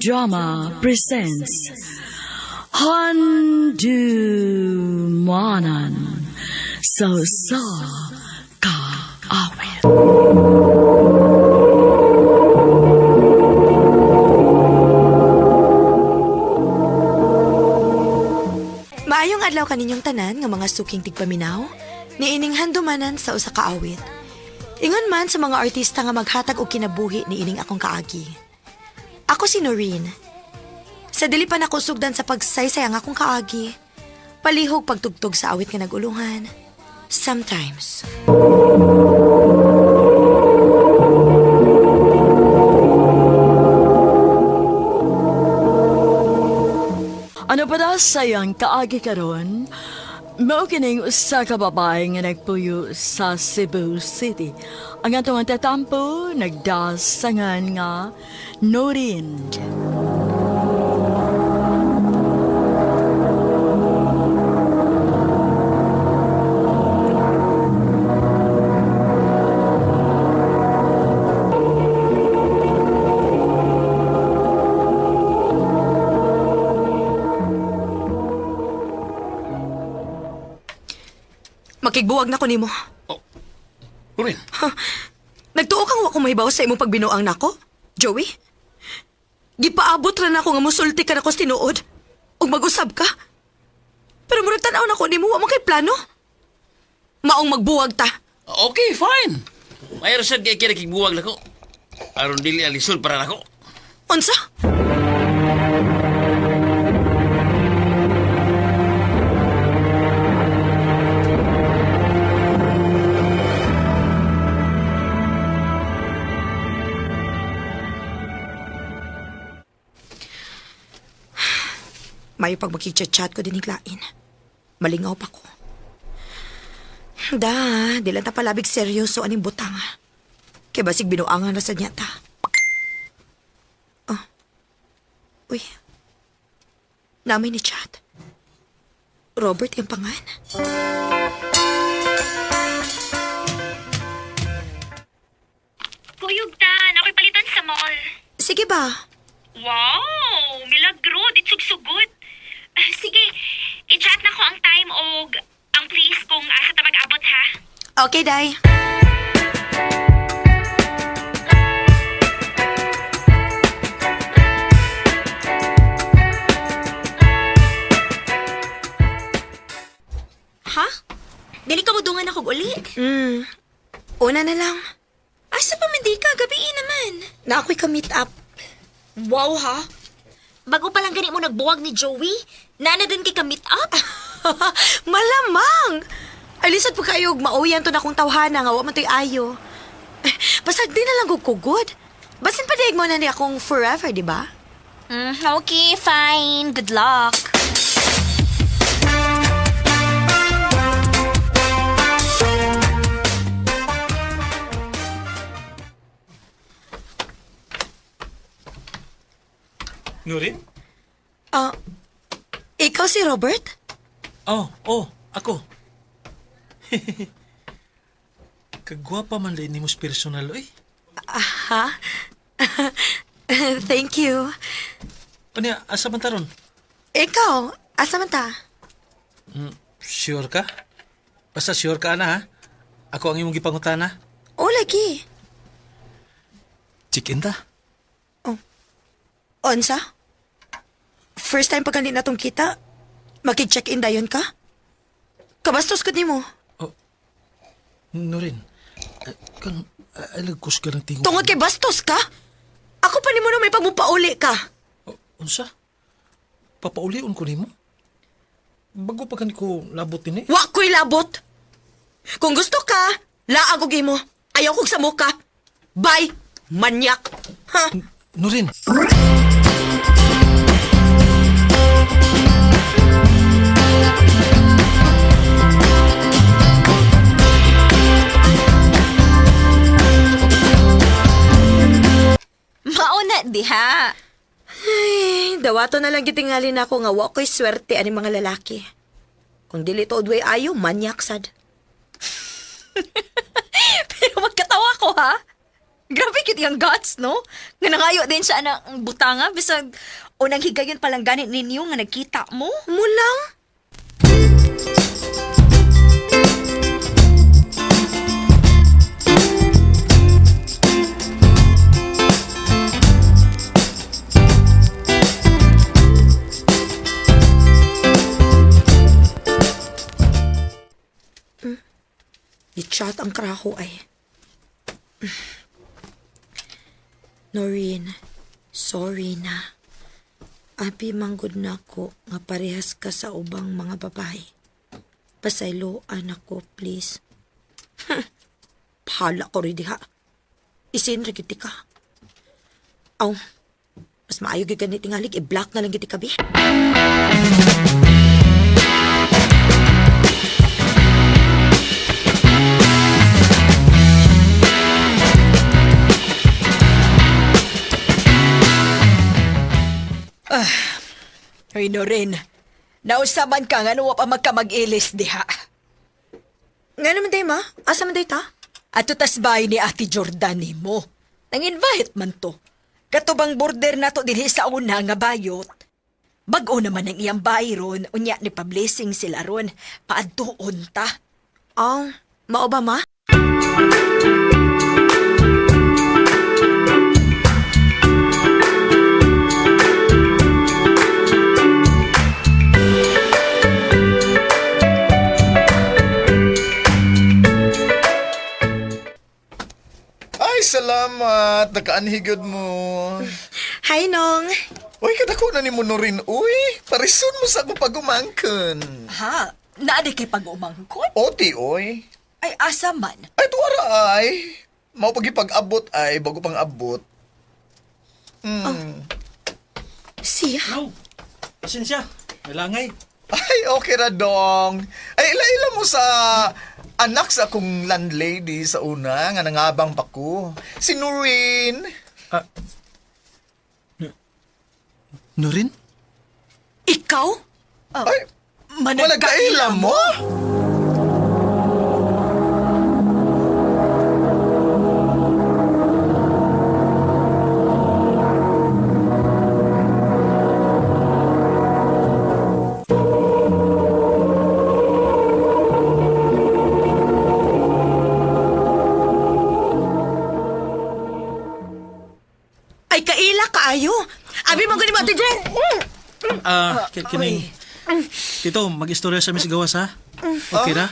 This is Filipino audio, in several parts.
Drama presents Handumanan sa Kaawit. Maayong adlaw kaninyong tanan nga mga suking tigpaminaw, niining handumanan sa usa ka awit. Ingon man sa mga artista nga maghatag og kinabuhi niining akong kaagi. Ako si Noreen. Sa dili pa nako sugdan sa pagsaysay ang akong kaagi, palihog pagtugtog sa awit nga nagulungan. Sometimes. Ano pa da sayang kaagi karon? Mao kining usa ka babae nga nagpuyo sa Cebu City. Ang atong tatampo nagdasangan nga Noreen. Makigbuwag na ko nimo. Noreen, Nagtuo kang wa ko mahibaw sa imong pagbinuang nako, Joey? Gipaabot ra nako nga musulti ka nako sa tinuod ug mag-usab ka. Pero murag tan-aw nako nimo wa man kay plano. Maong magbuwag ta. okay, fine. Mayroon sad kay kinakigbuwag na ko. Aron dili alisod para nako. Unsa? Mayo pag makichat-chat ko din lain. Malingaw pa ko. Di lang ta palabig seryoso aning butang. Kaya basig binuangan na sa niya ta. Oh. Uy. Namin ni chat. Robert yung pangan. Kuyog ta, ako'y palitan sa mall. Sige ba? Wow! Milagro, ditsog sugod. Sige, i-chat na ko ang time og ang place kung asa ta mag-abot ha. Okay, Day. Ha? Dili ka mudungan ako uli? Una na lang. Asa pa man di ka? Gabiin naman. Na ako'y ka-meet up. Wow ha? Bago pa lang gani mo nagbuwag ni Joey, nana din kay ka meet up? Malamang! Ay, lisod po kayo, mauyan to na kong tawhana nga, wa man to'y ayo. Basag din na lang kugkugod. Basin pa daig mo na ni akong forever, di ba? Okay, fine. Good luck. Noreen? Ikaw si Robert? Ako. Kagwapa man lang ni mos personal, oy. Ha? Thank you. Ano asa man taron? Ikaw, asa man ta? Sure ka? Basta sure ka na, ha? Ako ang imong gipangutana. O, lagi. Chicken ta? Onsa? First time pag na tong kita, makig-check-in dayon ka? Kabastos ko ni mo. Noreen, kang alagkos ka ng tingog. Tungod kay bastos ka? Ako pa ni mo na may pagmupauli ka. Unsa? Papaulion ko nimo? Bago pa ko labot din eh. Wa ko'y labot. Kung gusto ka, laag og imo. Ayaw kong sa muka. Bye, manyak. Ha? Noreen! Mauna diha. Ay, dawato na lang gitingalin ako nga wa ko'y swerte ani mga lalaki. Kung dili to udway ayo, manyak sad. Pero magkatawa ko ha. Grabe cute yung guts, no? Nga nangayo din siya ng butanga, bisag unang higayon palang ganit ninyo nga nagkita mo. Mulang? I-chat ang kraho ay. Noreen, sorry na. Abi manggod na ako nga parehas ka sa ubang mga babae. Pasayloan ako, please. Pahala ko rin diha. Isin rin kiti ka. Aw, mas maayo gyud ganit tingali, i-block na lang kiti kabi. Hoy, Norin. Nausaman ka nga nuwa pa magkamag-ilis diha. Nga naman day ma? Asa man day ta? At tas bahay ni Ate Jordan ni mo. Nang-invite man to. Katubang border na to dinhi sa una nga bayot. Bag-o naman ang iyang bahay ron, unya ni pa-blessing sila ron. Paadtuon ta. Aw, mao ba ma? Ay, salamat. Nakaanhigod mo. Hi, Nong. Uy, kadako na ni mo no rin. Uy, parison mo sa akong pagumangkon. Ha? Naadi kay pag-umangkot? Oti, oy. Ay, asa man. Ay, tuwara ay. Mao pag-abot ay, bago pang abot. Siya? No. Pasensya. Malangay. Ay, okay na dong. Ay, ila-ila mo sa anak sa akong landlady sa una, nga nangabang pa ko. Si Noreen. Norin? Ikaw? Ay, malagkaila mo? Ay, kaila kaayo. Abi mo gani mo, Ate Jen. Kining... Tito, mag-istorya sa Miss Gawas, ha? Okay ra?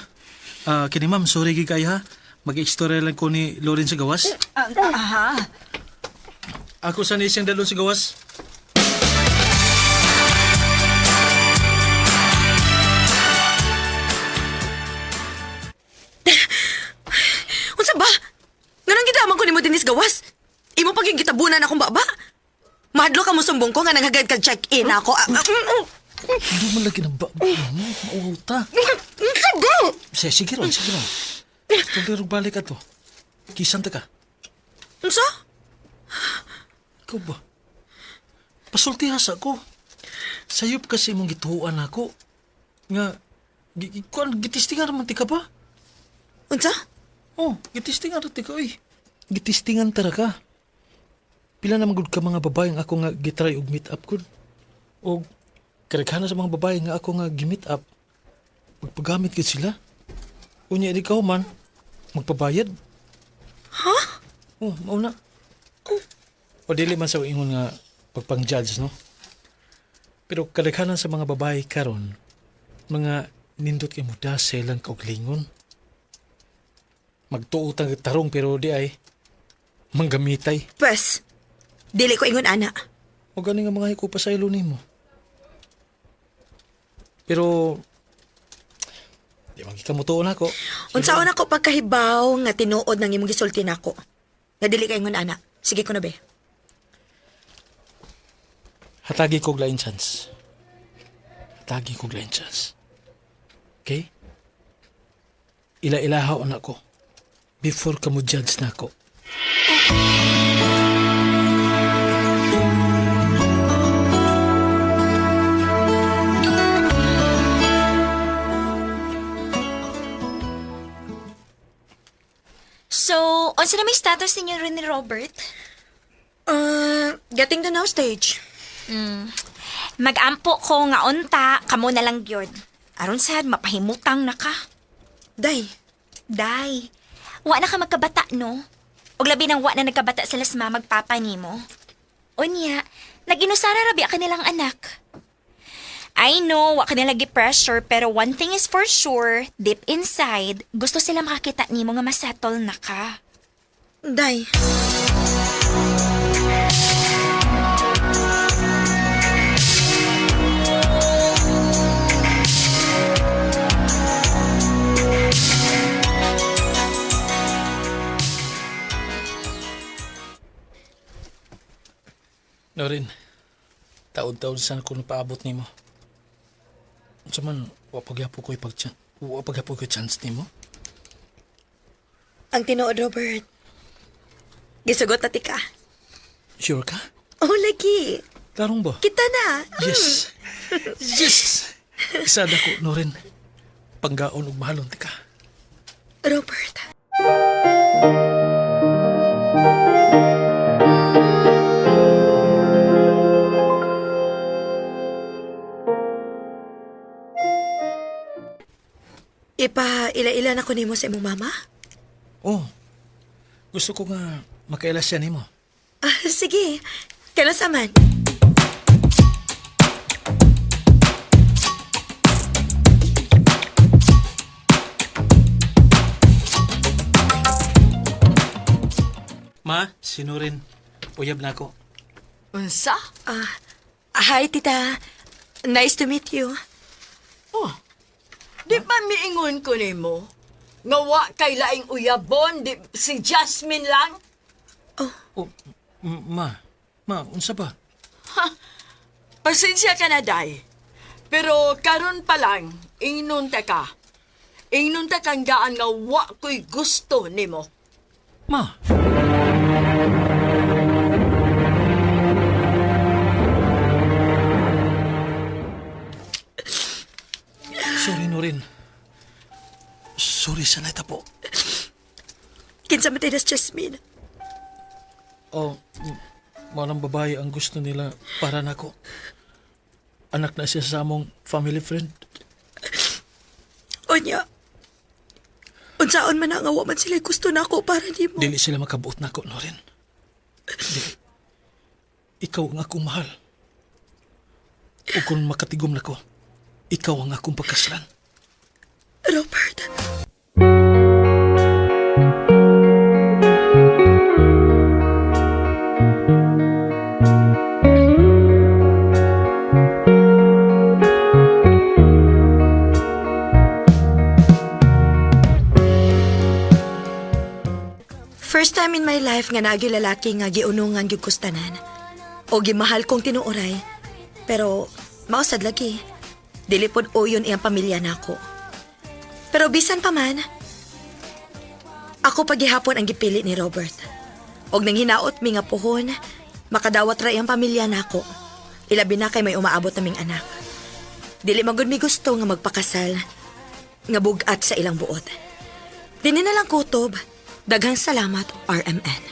Kini ma'am, sorry gig kayo, ha? Mag-istorya lang ko ni Lorin sa Gawas. Aha. Ako sa ni siyang dalon sa Gawas. Unsa ba? Nganong gidaman ko nimo dinis gawas? Imo paging gitabunan akong baba? Mahadlo ka mo sumbong ko nga nanghagad kag check-in ako. Hindi mo lagi ng mauhaw ta. Unsa ba? Sige ron, sige ron. Pero balik ka to. Kisan ta ka. Unsa? Ikaw ba? Pasultihas ako. Sayop kasi mong gituhuan ako. Nga, gitistingan naman ti ka ba? Unsa? Oh, gitistingan naman ti ka, oy. Gitistingan tara ka. Pila naman gud ka mga babae nga ako nga gitry og meet up gud. O karaghanan sa mga babae nga ako nga gi-meet up. Magpagamit gid sila. Unya ikaw man magpabayad. Ha? Oh, mauna. O dili man sa ingon nga pagpang-judge, no? Pero kadaghanan sa mga babae karon mga nindot kay muda silang kauglingon. Magtuotang tarong pero di ay manggamitay. Pwes, dili ko ingon ana. O gani nga mga hikupa sa ilo nimo. Pero di magikamutuon ako. Unsaon ako pagkahibaw nga tinuod nang imong gisulti nako. Nga dili ka ingon ana. Sige ko na be. Hatagi kog lain chance. Hatagi kog lain chance. Okay? Ila-ilahaw na ko before ka mo judge na ako. So, Unsa na may status ninyo rin ni Robert? Getting to know stage. Mag-ampo ko nga unta, kamo na lang gyud. Aron sad mapahimutang na ka. Day, Day, wa na ka magkabata, no? Og labi nang wa na nagkabata sila sa magpapa nimo. Unya, nag-inusara rabi ka nilang anak. I know, wa ka nila pressure pero one thing is for sure, deep inside, gusto sila makakita nimo nga masettle na ka. Day. Norin, taon-taon sana ko napaabot ni mo. Unsa man, wapagyapo ko chance ni mo. Ang tinuod, Robert. Gisugot na tika. Sure ka? Oh, lagi. Tarong ba? Kita na. Yes! Yes! Isa na ko, Norin. Panggaon ug mahalon tika. Robert. Ipa-ila-ila na ko nimo sa imong mama? Oh, gusto ko nga makailas siya ni mo. Sige. Kailan saman? Ma, si Norin. Uyab na ako. Unsa? Hi, tita. Nice to meet you. Oh, di ba miingon ko nimo? Nga wa kay laing uyabon, di si Jasmine lang? Oh, ma, unsa ba? Pasensya ka na, Day. Pero karon pa lang, ingnon ta ka. Ingnon ta kang gaan nga wa ko'y gusto nimo. Ma. Sorry, Norin. Sorry sa neta po. Kinsa man tayo Jasmine. Oh, malang babae ang gusto nila para nako. Anak na siya sa among family friend. Onya. Unsaon man nga wa man sila gusto nako para nimo. Dili sila makabuot nako, Norin. Dili. Ikaw ang akong mahal. O kung makatigom nako, ikaw ang akong pagkaslan. Robert. First time in my life nga naagi lalaki nga giunungan gyud kustanan. O gimahal kong tinuoray. Pero mausad lagi. Dili pod uyon iyang pamilya nako. Pero bisan pa man, ako pagihapon ang gipili ni Robert. Og nang hinaot mi nga puhon, makadawat ra iyang pamilya nako. Ilabi na kay may umaabot naming anak. Dili magud mi gusto nga magpakasal, nga bugat sa ilang buot. Dini na lang kutob. Daghang salamat, RMN.